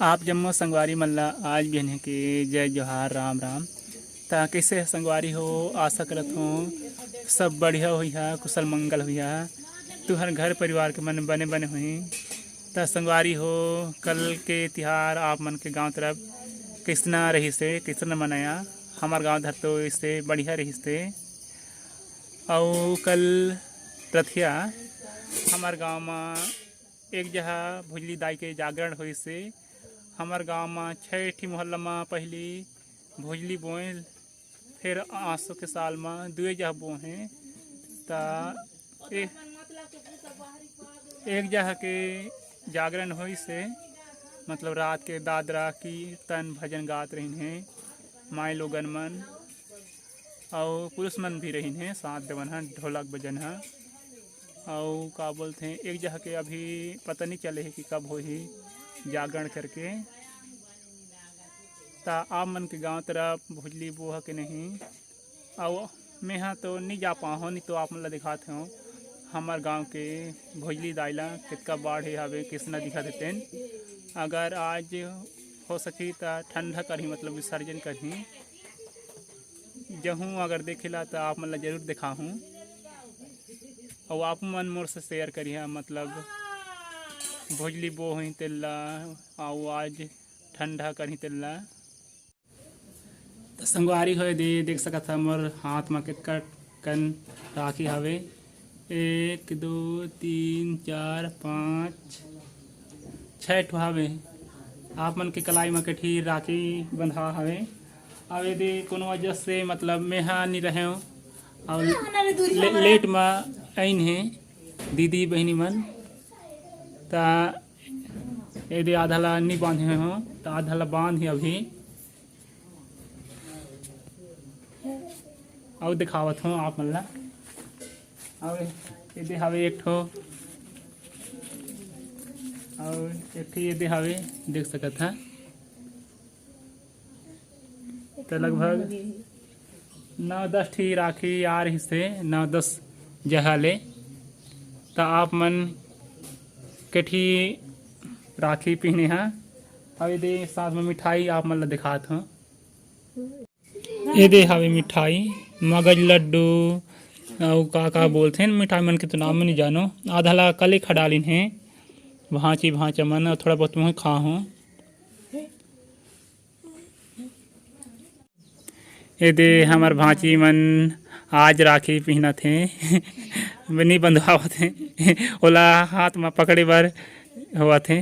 आप जम्मो संगवारी मल्ला आज भी है कि जय जोहार राम राम। ता कैसे संगवारी हो, आशा करत हो सब बढ़िया हुई है, कुशल मंगल हुई है। तुहर घर परिवार के मन बने बने हुई। ता संगवारी हो, कल के तिहार आप मन के गांव तरफ किसना रही से किसना मनाया। हमार गांव धर तो इससे बढ़िया रही से। और कल रथिया हमार गांव में एक जगह भुजली दाई के जागरण हुई से। हमार गांव में 6 ठी मोहल्ला में पहली भुजली बोए, फिर आंसू के साल में 2 जगह बोए। ता एक जगह के जागरण हुई से मतलब रात के दादरा कीर्तन भजन गात रही हैं माई लोगन मन और पुरुष मन भी रही हैं, साथ देवन है ढोलक बजन है। और का बोलते हैं एक जगह के अभी पता नहीं चले है कि कब हो ही जागरण करके। ता आप मन के गांव तरफ भुजली बोह के नहीं। और मैं हाँ तो नहीं जा पाऊँ, नहीं तो आप मन ला दिखाते हूँ हमार गांव के भुजली दाइला कितना बाढ़ है हवे किसना दिखा देते हैं। अगर आज हो सकी तो ठंडा करही मतलब विसर्जन करही जहूँ अगर देखेला तो आप मन ला जरूर दिखाऊँ और आप मन मोर से शेयर करिए मतलब भुजली बो हुई तेल्ला और आज ठंडा करही तेल्ला। तो संगवारी हो दे देख सकत है मोर हाथ में कितना कन राखी हवे 1 2 3 4 5 6 ठो हवे। आप मन के कलाई में कठी राखी बंधा हवे। अब यदि कोनो वजह से मतलब मैं हाँ नहीं रहे हो और लेट में आइन है दीदी बहनी मन ता यदि आधा ला नहीं बांधे हो तो आधा ला बांध ही अभी और दिखावत हूँ आप मन ला। और यदि हवे एक ठो और एक ठो यदि हवे देख सकत है। तो लगभग 9-10 ठी राखी आ रही से 9-10 जगह ले। तो आप मन के ठी राखी पहने हैं और यदि साथ में मिठाई आप मन ला दिखात हूँ। यदि हवे मिठाई मगज लड्डू और का बोलते हैं मिठाई मन के तो नाम नहीं जानो। आधा ला कले खडालिन है भांची भांचा मन और थोड़ा बहुत मुँह खा हूँ। यदि हमार भांची मन आज राखी पहना थे नहीं बंधवा थे ओला हाथ में पकड़े बर हुआ थे।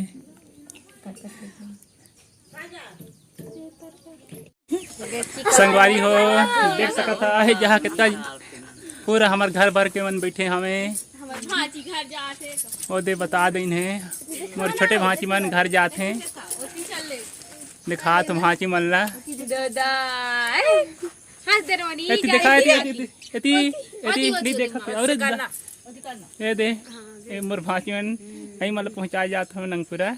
संगवारी हो देख सकता है जहाँ कितना पूरा हमार घर भर के मन बैठे हमें वो दे बता दें है मोर छोटे भांची मन घर जाते हैं दिखा तुम भांची मन ला दिखा नहीं देखा और ये दे मोर भांची मन यही मतलब पहुँचा जाता हूँ नंगपुरा।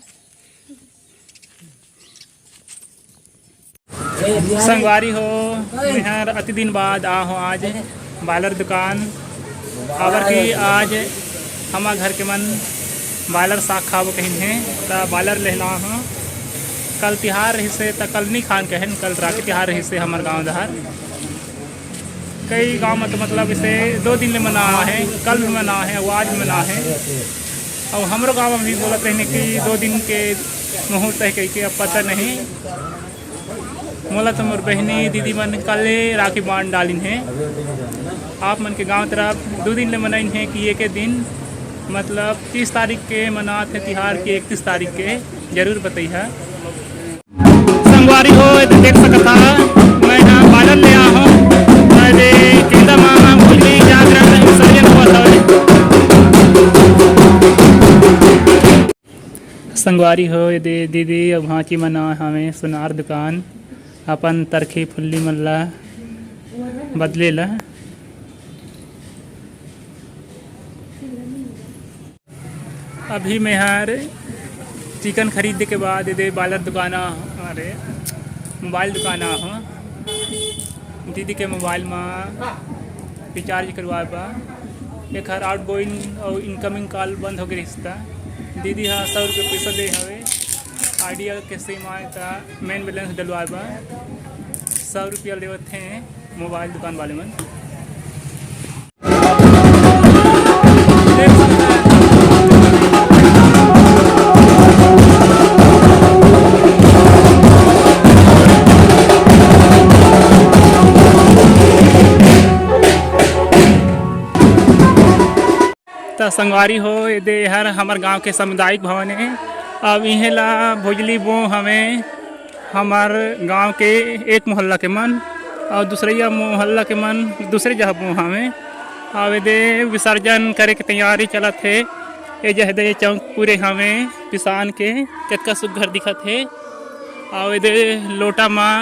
संगवारी हो यहाँ अति दिन बाद आ हो आज बालर दुकान आवर की आज हमार घर के मन बालर साग खाबो कहीं है तो बालर लेना हो। कल तिहार रही से तो कल नहीं खान कहन कल राखी तिहार रही से हमारे गांव दहार कई गांव में तो मतलब इसे 2 दिन में मना है, कल भी मना है वो आज भी मना है। और हमारे गांव में भी बोलत रहने की 2 दिन के मुहूर्त है कहीं के अब पता नहीं। मोला तो मोर बहनी दीदी मन कल राखी बांध डालिन है। आप मन के गांव तरफ 2 दिन ले मनाइन है कि एक दिन मतलब 30 तारीख के मनाते तिहार की 31 तारीख के जरूर बताइए। संगवारी हो तो देख सकता मैं यहाँ बालर ले आ हूँ केंद्र माँ भुजली जागरण विसर्जन हुआ था। संगवारी हो दीदी और भांची मना हमें सुनार दुकान अपन तरखी फुल्ली मल्ला बदले ला। अभी मैं यार चिकन खरीदने के बाद दे बालर दुकाना अरे मोबाइल दुकाना हो दीदी के मोबाइल में रिचार्ज करवाए बा एक हर आउट गोइंग और इनकमिंग कॉल बंद हो गई रिश्ता दीदी हाँ 100 रुपये पैसा दे हवे आइडिया के सिम आए था मेन बैलेंस डलवाए बा 100 रुपया लेवत थे मोबाइल दुकान वाले मन। तो संगवारी हो दे हर हमार गांव के सामुदायिक भवन है। अब इहे ला भोजली बो हमें हमार गांव के एक मोहल्ला के मन और दूसरे मोहल्ला के मन दूसरे जगह बो हमें अब दे विसर्जन करे के तैयारी चलत है। ये जह दे चौक पूरे हमें पिसान के कितना सुघर दिखत है और दे लोटा माँ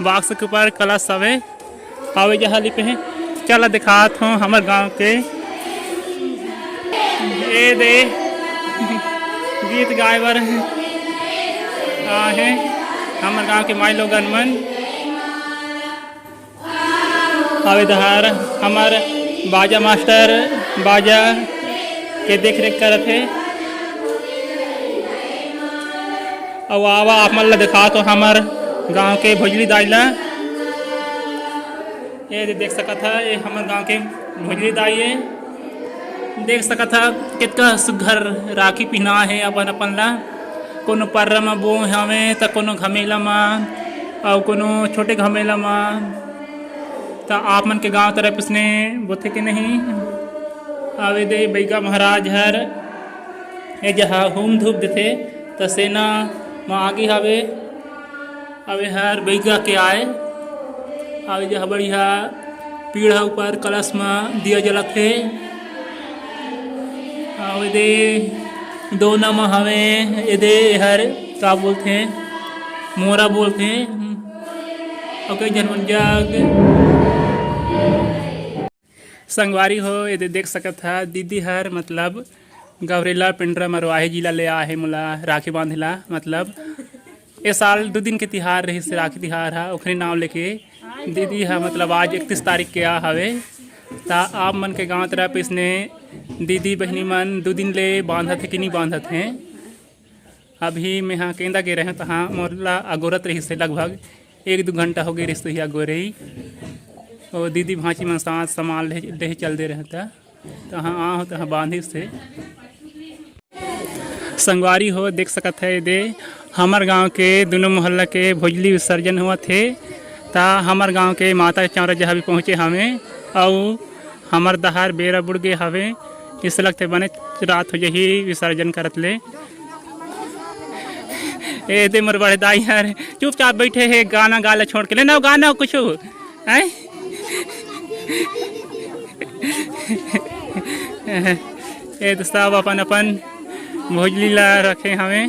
बाक्स के ऊपर कलश सवे आवे जहाँ लिपे हैं। चला दिखात हूँ हमार गांव के ये दे गीत गायवर है हमारे गांव के माई लोगन मन आवेदहार हमार बाजा मास्टर बाजा के देख रेख करत है। और आवा आप मन ला दिखा तो हमार गांव के भोजली दाइला ये देख सकत है। ये हमार गांव के भोजली दाई है देख सकत था कितना सुघर राखी पिना है अपन अपन ला कोनो पर्रा में बो हमें तो कोनो घमेला में और कोनो छोटे घमेला में तो आप मन के गांव तरफ उसने बोथे के नहीं आवे दे बैगा महाराज हर ये जहाँ होम धूप देते तो सेना में आगे हवे अवे हर बैगा के आए आवे जहाँ बढ़िया पीढ़ा ऊपर कलश में दिया जलत है। दे दो नम हमें ये दे हर क्या बोलते हैं मोरा बोलते हैं ओके जनवन जाग संगवारी हो ये दे देख सकत था दीदी हर मतलब गवरेला पिंडरा मरवाही जिला ले आहे मोला राखी बांधेला मतलब ये साल 2 दिन के तिहार रही से राखी तिहार है ओखरे नाम लेके दीदी है मतलब आज 31 तारीख के आ हवे ता आप मन के गांव तरफ इसने दीदी बहनी मन 2 दिन ले बांधत है कि नहीं बांधत हैं। अभी मैं हाँ केंदा गे रहे तो हाँ मोरला अगोरत रही से लगभग 1-2 घंटा हो गए रिश्ते ही अगो रही और दीदी भांची मन साथ संभाल ले चल दे रहता तो हाँ आ तो हाँ बांधी से संगवारी हो देख सकत है दे हमार गांव के दोनों मोहल्ला के भोजली विसर्जन हुआ थे ता हमार गांव के माता चौरा जहाँ भी पहुँचे हमें और हमार दहार बेरा बुड़ गए हवे इस लगते बने रात हो जही विसर्जन करत ले ए दे मोर बड़े दाई यार चुपचाप बैठे है गाना गाला छोड़ के ले ना गाना कुछ है ए तो सब अपन अपन भोजली ला रखे हमें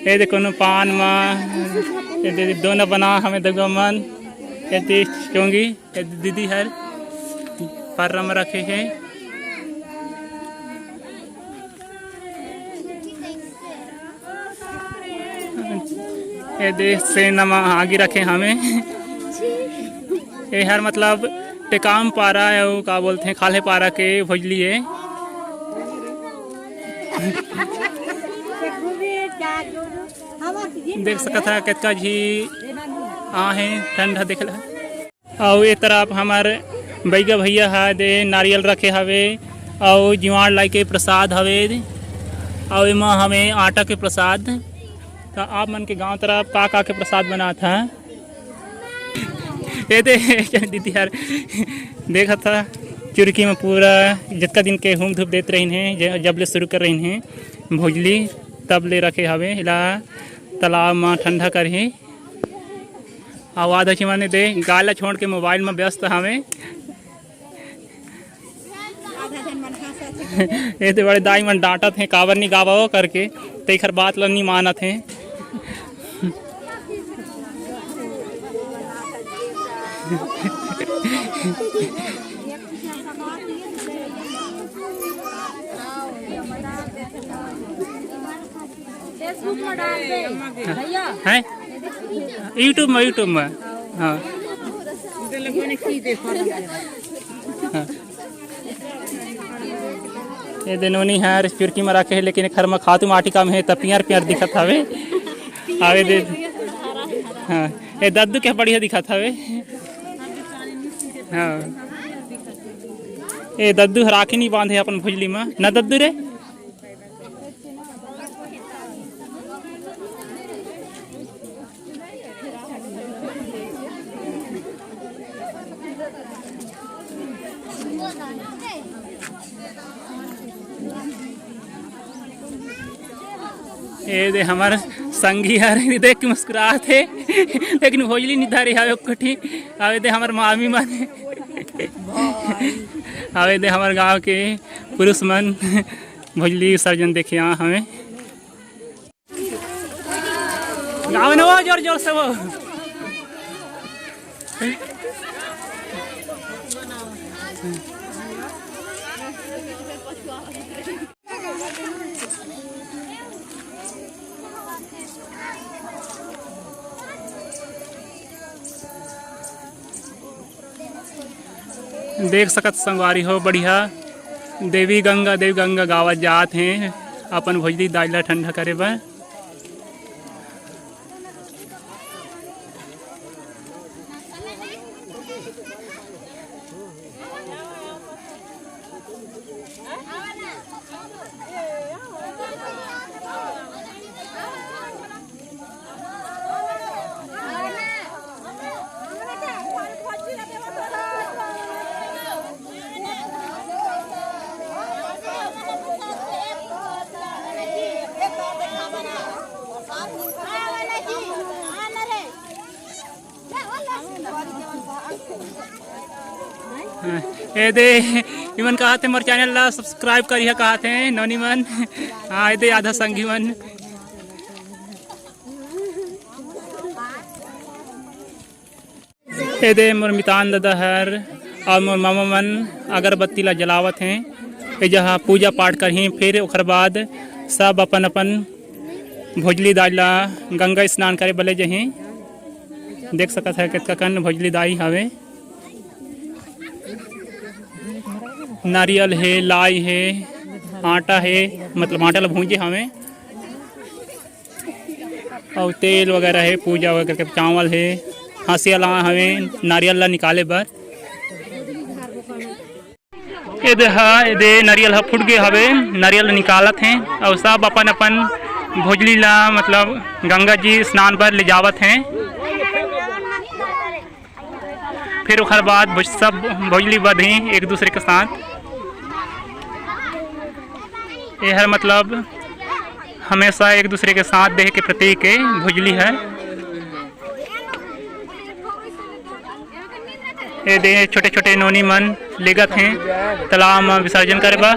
ए दे कोनो पान माँ दे दोनों बना हमें दगो मन ए चोंगी दीदी हर पर्रा में रखे हैं। ये देश से नमा आगे रखे हमें ये हर मतलब टेकाम पारा है वो का बोलते हैं खाले पारा के भोजली है। देख सकता था कितना जी आ है ठंडा दिख रहा और ये तरफ हमारे बैगा भैया है दे नारियल रखे हवे और जीवाण लाई के प्रसाद हवे और इमा हमें आटा के प्रसाद तो आप मन के गांव तरफ का के प्रसाद बना था ये दे दीदी यार देखा था चुरकी में पूरा जितना दिन के होम धूप देते रही हैं जब ले शुरू कर रही हैं भोजली तब ले रखे हवे हिला तालाब में ठंडा कर ही आवाज़ अच्छी माने दे गाला छोड़ के मोबाइल में व्यस्त हमें ये तो बड़े दाई मन डांटत हैं काबर नहीं गावा करके तेखर बात ला नहीं मानत हैं। है यूट्यूब में हाँ ये दोनों नहीं है चुरकी में रखे है लेकिन खर में खातू माटी का में है तब पियर दिखत हवे आवे दे। हाँ ये दद्दू क्या बढ़िया दिखा था वे। हाँ ये दद्दू राखी नहीं बांधे अपन भुजली में ना दद्दू रे। ये दे हमारे संगी यार देख के मुस्कुराए थे लेकिन भोजली नहीं धारी आवे कठी। आवे दे हमारे मामी मन आवे दे हमारे गांव के पुरुष मन भोजली विसर्जन देखे यहाँ हमें गाँव में वो जोर जोर से वो। देख सकत संगवारी हो बढ़िया देवी गंगा गावत जात हैं अपन भोजली दाइला ठंडा करे बर। ये दे इमन कहा थे मोर चैनल ला सब्सक्राइब करिए कहा थे नौनी मन। हाँ ये दे आधा संगी मन। ये दे मोर मितान दादा हर और मोर मामा मन अगरबत्ती ला जलावत हैं। ये जहाँ पूजा पाठ करही फिर ओकर बाद सब अपन अपन भोजली दाई ला गंगा स्नान करे बले जहीं। देख सकत है कितना कन भोजली दाई हवे। नारियल है लाई है आटा है मतलब आटा ला भूंजे हमें और तेल वगैरह है पूजा वगैरह के चावल है हंसिया ला हमें नारियल ला निकाले बर। ये दे नारियल फुट गए हवे नारियल निकालत हैं और सब अपन अपन भोजली ला मतलब गंगा जी स्नान पर ले जावत हैं। फिर उसके बाद सब भोजली बधी एक दूसरे के साथ। यह मतलब हमेशा एक दूसरे के साथ देह के प्रतीक भोजली है। ये दे छोटे छोटे नोनी मन लेगत हैं तालाब में विसर्जन करे बा।